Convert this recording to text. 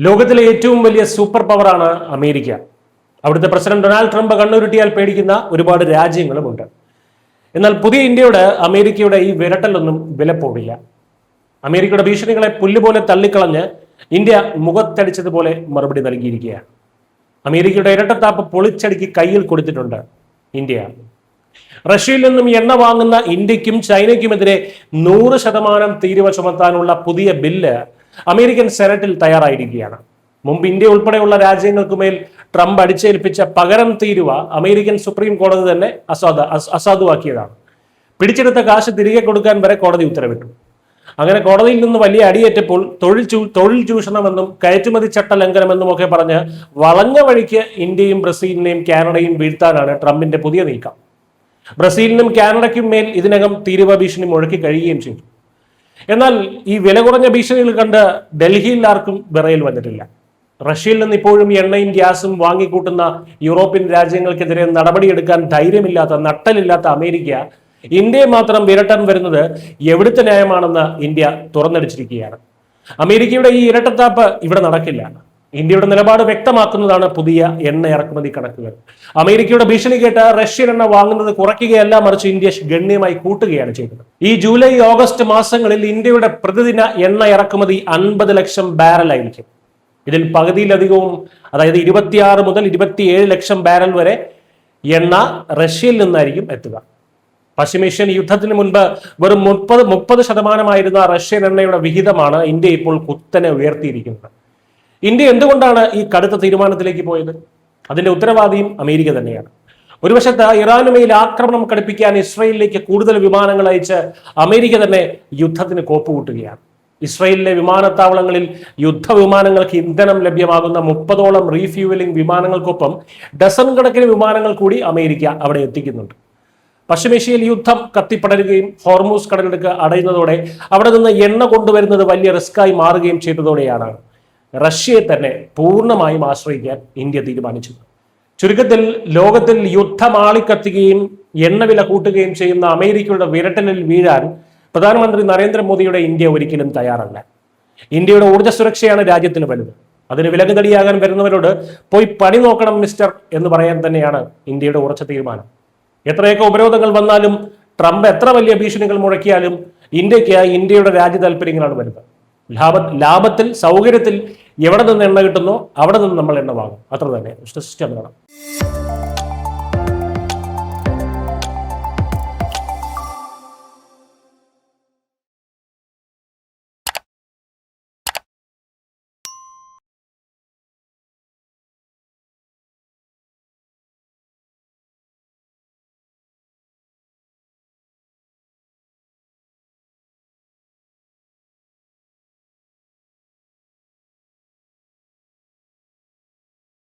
ലോകത്തിലെ ഏറ്റവും വലിയ സൂപ്പർ പവറാണ് അമേരിക്ക. അവിടുത്തെ പ്രസിഡന്റ് ഡൊണാൾഡ് ട്രംപ് കണ്ണുരുട്ടിയാൽ പേടിക്കുന്ന ഒരുപാട് രാജ്യങ്ങളുമുണ്ട്. എന്നാൽ പുതിയ ഇന്ത്യയോട് അമേരിക്കയുടെ ഈ വിരട്ടലൊന്നും വിലപ്പോവില്ല. അമേരിക്കയുടെ ഭീഷണികളെ പുല്ലുപോലെ തള്ളിക്കളഞ്ഞ് ഇന്ത്യ മുഖത്തടിച്ചതുപോലെ മറുപടി നൽകിയിരിക്കുകയാണ്. അമേരിക്കയുടെ ഇരട്ടത്താപ്പ് പൊളിച്ചടുക്കി കയ്യിൽ കൊടുത്തിട്ടുണ്ട് ഇന്ത്യ. റഷ്യയിൽ നിന്നും എണ്ണ വാങ്ങുന്ന ഇന്ത്യക്കും ചൈനയ്ക്കുമെതിരെ 100% തീരുവ ചുമത്താനുള്ള പുതിയ ബില്ല് അമേരിക്കൻ സെനറ്റിൽ തയ്യാറായിരിക്കുകയാണ്. മുമ്പ് ഇന്ത്യ ഉൾപ്പെടെയുള്ള രാജ്യങ്ങൾക്കുമേൽ ട്രംപ് അടിച്ചേൽപ്പിച്ച പകരം തീരുവ അമേരിക്കൻ സുപ്രീം കോടതി തന്നെ അസാധുവാക്കിയതാണ്. പിടിച്ചെടുത്ത കാശ് തിരികെ കൊടുക്കാൻ വരെ കോടതി ഉത്തരവിട്ടു. അങ്ങനെ കോടതിയിൽ നിന്ന് വലിയ അടിയേറ്റപ്പോൾ തൊഴിൽ ചൂഷണമെന്നും കയറ്റുമതി ചട്ട ലംഘനമെന്നും ഒക്കെ പറഞ്ഞ് വളഞ്ഞ വഴിക്ക് ഇന്ത്യയും ബ്രസീലിനെയും കാനഡയും വീഴ്ത്താനാണ് ട്രംപിന്റെ പുതിയ നീക്കം. ബ്രസീലിനും കാനഡയ്ക്കും മേൽ ഇതിനകം തീരുവ ഭീഷണി മുഴക്കി കഴിയുകയും ചെയ്തു. എന്നാൽ ഈ വില കുറഞ്ഞ ഭീഷണികൾ കണ്ട് ഡൽഹിയിൽ ആർക്കും വിറയൽ വന്നിട്ടില്ല. റഷ്യയിൽ നിന്ന് ഇപ്പോഴും എണ്ണയും ഗ്യാസും വാങ്ങിക്കൂട്ടുന്ന യൂറോപ്യൻ രാജ്യങ്ങൾക്കെതിരെ നടപടിയെടുക്കാൻ ധൈര്യമില്ലാത്ത നട്ടലില്ലാത്ത അമേരിക്ക ഇന്ത്യയെ മാത്രം വിരട്ടാൻ വരുന്നത് എവിടുത്തെ ന്യായമാണെന്ന് ഇന്ത്യ തുറന്നടിച്ചിരിക്കുകയാണ്. അമേരിക്കയുടെ ഈ ഇരട്ടത്താപ്പ് ഇവിടെ നടക്കില്ല. ഇന്ത്യയുടെ നിലപാട് വ്യക്തമാക്കുന്നതാണ് പുതിയ എണ്ണ ഇറക്കുമതി കണക്കുകൾ. അമേരിക്കയുടെ ഭീഷണി കേട്ട് റഷ്യൻ എണ്ണ വാങ്ങുന്നത് കുറയ്ക്കുകയല്ല, മറിച്ച് ഇന്ത്യ ഗണ്യമായി കൂട്ടുകയാണ് ചെയ്തത്. ഈ ജൂലൈ ഓഗസ്റ്റ് മാസങ്ങളിൽ ഇന്ത്യയുടെ പ്രതിദിന എണ്ണ ഇറക്കുമതി 50 ലക്ഷം ബാരൽ ആയിരിക്കും. ഇതിൽ പകുതിയിലധികവും, അതായത് 26 മുതൽ 27 ലക്ഷം ബാരൽ വരെ എണ്ണ റഷ്യയിൽ നിന്നായിരിക്കും എത്തുക. പശ്ചിമേഷ്യൻ യുദ്ധത്തിന് മുൻപ് വെറും 30% റഷ്യൻ എണ്ണയുടെ വിഹിതമാണ് ഇന്ത്യ ഇപ്പോൾ കുത്തനെ ഉയർത്തിയിരിക്കുന്നത്. ഇന്ത്യ എന്തുകൊണ്ടാണ് ഈ കടുത്ത തീരുമാനത്തിലേക്ക് പോയത്? അതിന്റെ ഉത്തരവാദിയും അമേരിക്ക തന്നെയാണ്. ഒരു വശത്ത് ഇറാനുമേൽ ആക്രമണം കടുപ്പിക്കാൻ ഇസ്രയേലിലേക്ക് കൂടുതൽ വിമാനങ്ങൾ അയച്ച് അമേരിക്ക തന്നെ യുദ്ധത്തിന് കോപ്പുകൂട്ടുകയാണ്. ഇസ്രയേലിലെ വിമാനത്താവളങ്ങളിൽ യുദ്ധവിമാനങ്ങൾക്ക് ഇന്ധനം ലഭ്യമാകുന്ന 30ഓളം റീഫ്യൂവലിംഗ് വിമാനങ്ങൾക്കൊപ്പം ഡസൺ കണക്കിന് വിമാനങ്ങൾ കൂടി അമേരിക്ക അവിടെ എത്തിക്കുന്നുണ്ട്. പശ്ചിമേഷ്യയിൽ യുദ്ധം കത്തിപ്പടരുകയും ഹോർമൂസ് കടലിടുക്ക് അടയുന്നതോടെ അവിടെ നിന്ന് എണ്ണ കൊണ്ടുവരുന്നത് വലിയ റിസ്ക്കായി മാറുകയും ചെയ്തതോടെയാണ് റഷ്യയെ തന്നെ പൂർണ്ണമായും ആശ്രയിക്കാൻ ഇന്ത്യ തീരുമാനിച്ചത്. ചുരുക്കത്തിൽ ലോകത്തിൽ യുദ്ധം ആളിക്കത്തുകയും എണ്ണവില കൂട്ടുകയും ചെയ്യുന്ന അമേരിക്കയുടെ വിരട്ടലിൽ വീഴാൻ പ്രധാനമന്ത്രി നരേന്ദ്രമോദിയുടെ ഇന്ത്യ ഒരിക്കലും തയ്യാറല്ല. ഇന്ത്യയുടെ ഊർജ്ജ സുരക്ഷയാണ് രാജ്യത്തിന് വലുത്. അതിന് വിലങ്ങുതടിയാകാൻ വരുന്നവരോട് പോയി പണി നോക്കണം മിസ്റ്റർ എന്ന് പറയാൻ തന്നെയാണ് ഇന്ത്യയുടെ ഉറച്ച തീരുമാനം. എത്രയൊക്കെ ഉപരോധങ്ങൾ വന്നാലും ട്രംപ് എത്ര വലിയ ഭീഷണികൾ മുഴക്കിയാലും ഇന്ത്യക്ക് ഇന്ത്യയുടെ രാജ്യ താല്പര്യങ്ങളാണ് വലുത്. ലാഭത്തിൽ സൗകര്യത്തിൽ എവിടെ നിന്ന് എണ്ണ കിട്ടുന്നോ അവിടെ നിന്ന് നമ്മൾ എണ്ണ വാങ്ങും. അത്ര തന്നെ.